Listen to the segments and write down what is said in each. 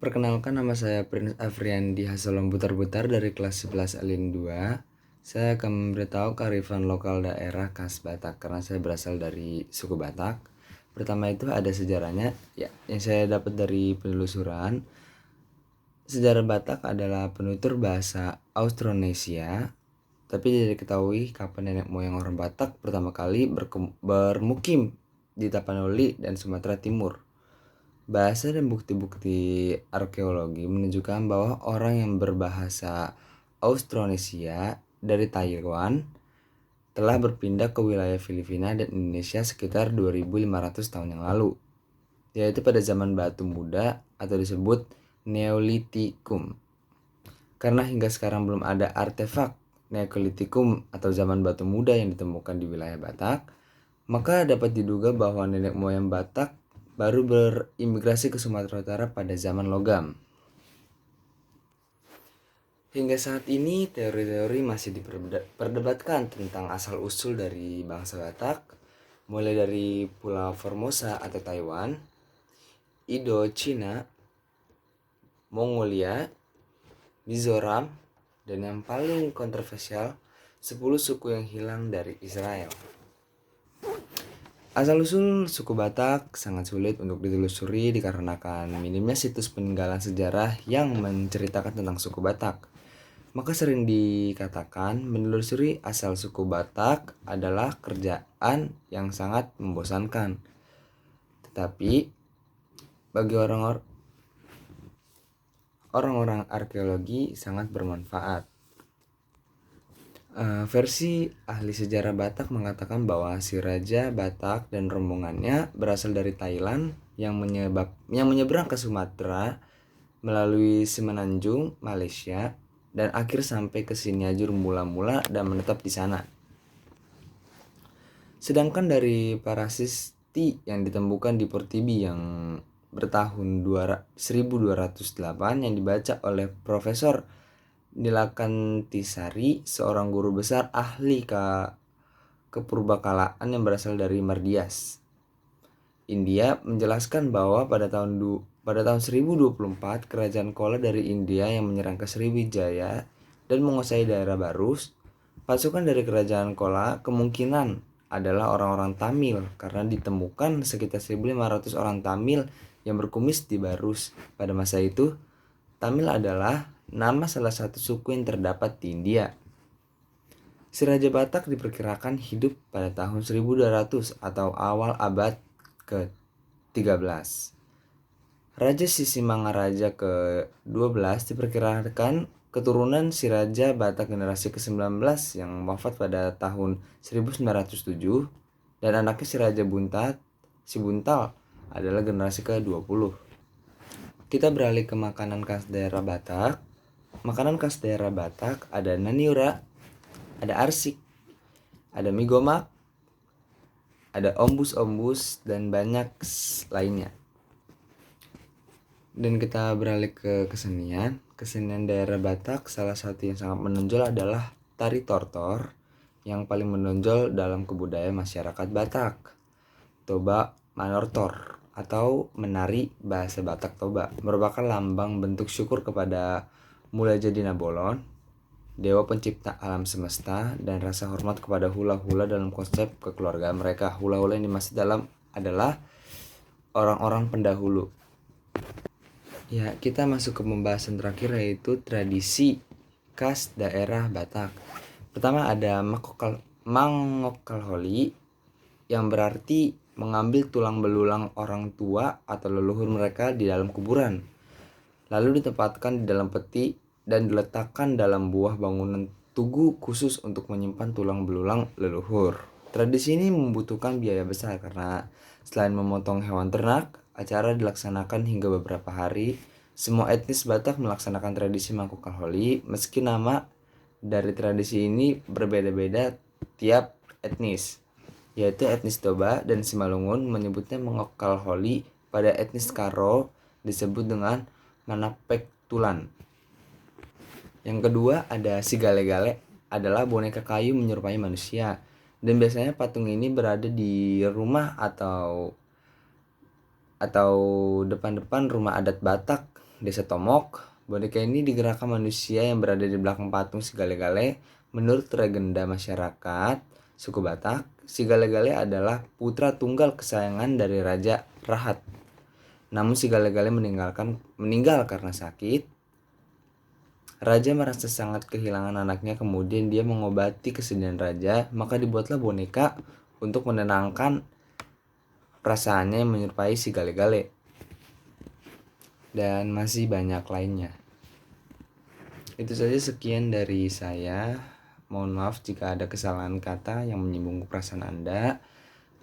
Perkenalkan, nama saya Prince Afriandi Hasolom Butar-Butar dari kelas 11 Alin 2. Saya akan memberitahu kearifan lokal daerah khas Batak karena saya berasal dari suku Batak. Pertama itu ada sejarahnya, yang saya dapat dari penelusuran. Sejarah Batak adalah penutur bahasa Austronesia, tapi tidak diketahui kapan nenek moyang orang Batak pertama kali bermukim di Tapanuli dan Sumatera Timur. Bahasa dan bukti-bukti arkeologi menunjukkan bahwa orang yang berbahasa Austronesia dari Taiwan telah berpindah ke wilayah Filipina dan Indonesia sekitar 2500 tahun yang lalu, yaitu pada zaman batu muda atau disebut Neolitikum. Karena hingga sekarang belum ada artefak Neolitikum atau zaman batu muda yang ditemukan di wilayah Batak, maka dapat diduga bahwa nenek moyang Batak baru berimigrasi ke Sumatera Utara pada zaman logam. Hingga saat ini teori-teori masih diperdebatkan tentang asal-usul dari bangsa Batak, mulai dari Pulau Formosa atau Taiwan, Indo-Cina, Mongolia, Mizoram, dan yang paling kontroversial, 10 suku yang hilang dari Israel. Asal-usul suku Batak sangat sulit untuk ditelusuri dikarenakan minimnya situs peninggalan sejarah yang menceritakan tentang suku Batak. Maka sering dikatakan menelusuri asal suku Batak adalah kerjaan yang sangat membosankan. Tetapi bagi orang-orang arkeologi sangat bermanfaat. Versi ahli sejarah Batak mengatakan bahwa si Raja Batak dan rombongannya berasal dari Thailand yang menyeberang ke Sumatera melalui Semenanjung, Malaysia, dan akhir sampai ke Sinjajur mula-mula dan menetap di sana. Sedangkan dari prasasti yang ditemukan di Portibi yang bertahun 1208 yang dibaca oleh Profesor Nilakantisari, seorang guru besar ahli kepurbakalaan yang berasal dari Mardias, India, menjelaskan bahwa pada tahun 1024 kerajaan Kola dari India yang menyerang ke Sriwijaya dan menguasai daerah Barus. Pasukan dari kerajaan Kola kemungkinan adalah orang-orang Tamil karena ditemukan sekitar 1500 orang Tamil yang berkumis di Barus. Pada masa itu, Tamil adalah nama salah satu suku yang terdapat di India. Si Raja Batak diperkirakan hidup pada tahun 1200 atau awal abad ke-13. Raja Sisimangaraja ke-12 diperkirakan keturunan si Raja Batak generasi ke-19 yang wafat pada tahun 1907, dan anaknya si Raja si Buntal adalah generasi ke-20. Kita beralih ke makanan khas daerah Batak. Makanan khas daerah Batak ada naniura, ada arsik, ada mie gomak, ada ombus-ombus, dan banyak lainnya. Dan kita beralih ke kesenian. Kesenian daerah Batak, salah satu yang sangat menonjol adalah tari tortor yang paling menonjol dalam kebudayaan masyarakat Batak. Toba Manortor atau menari bahasa Batak Toba merupakan lambang bentuk syukur kepada Mulajadi Nabolon, dewa pencipta alam semesta, dan rasa hormat kepada hula-hula dalam konsep kekeluargaan mereka. Hula-hula yang dimaksud dalam adalah orang-orang pendahulu. Ya, kita masuk ke pembahasan terakhir, yaitu tradisi khas daerah Batak. Pertama ada Mangokalholi yang berarti mengambil tulang belulang orang tua atau leluhur mereka di dalam kuburan, lalu ditempatkan di dalam peti dan diletakkan dalam buah bangunan tugu khusus untuk menyimpan tulang belulang leluhur. Tradisi ini membutuhkan biaya besar karena selain memotong hewan ternak, acara dilaksanakan hingga beberapa hari. Semua etnis Batak melaksanakan tradisi Mangokalholi, meski nama dari tradisi ini berbeda-beda tiap etnis, yaitu etnis Toba dan Simalungun menyebutnya Mangokalholi. Pada etnis Karo disebut dengan Manapek Tulan. Yang kedua ada si Gale-Gale, adalah boneka kayu menyerupai manusia, dan biasanya patung ini berada di rumah atau depan-depan rumah adat Batak Desa Tomok, boneka ini digerakkan manusia yang berada di belakang patung si Gale-Gale. Menurut legenda masyarakat suku Batak, si Gale-Gale adalah putra tunggal kesayangan dari Raja Rahat. Namun si Gale-Gale meninggal karena sakit. Raja merasa sangat kehilangan anaknya, kemudian dia mengobati kesedihan raja, maka dibuatlah boneka untuk menenangkan perasaannya yang menyerupai si Gale-Gale. Dan masih banyak lainnya. Itu saja, sekian dari saya. Mohon maaf jika ada kesalahan kata yang menyinggung perasaan Anda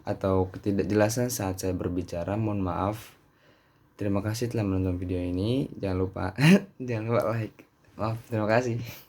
atau ketidakjelasan saat saya berbicara. Mohon maaf. Terima kasih telah menonton video ini. Jangan lupa like. Maaf, terima kasih.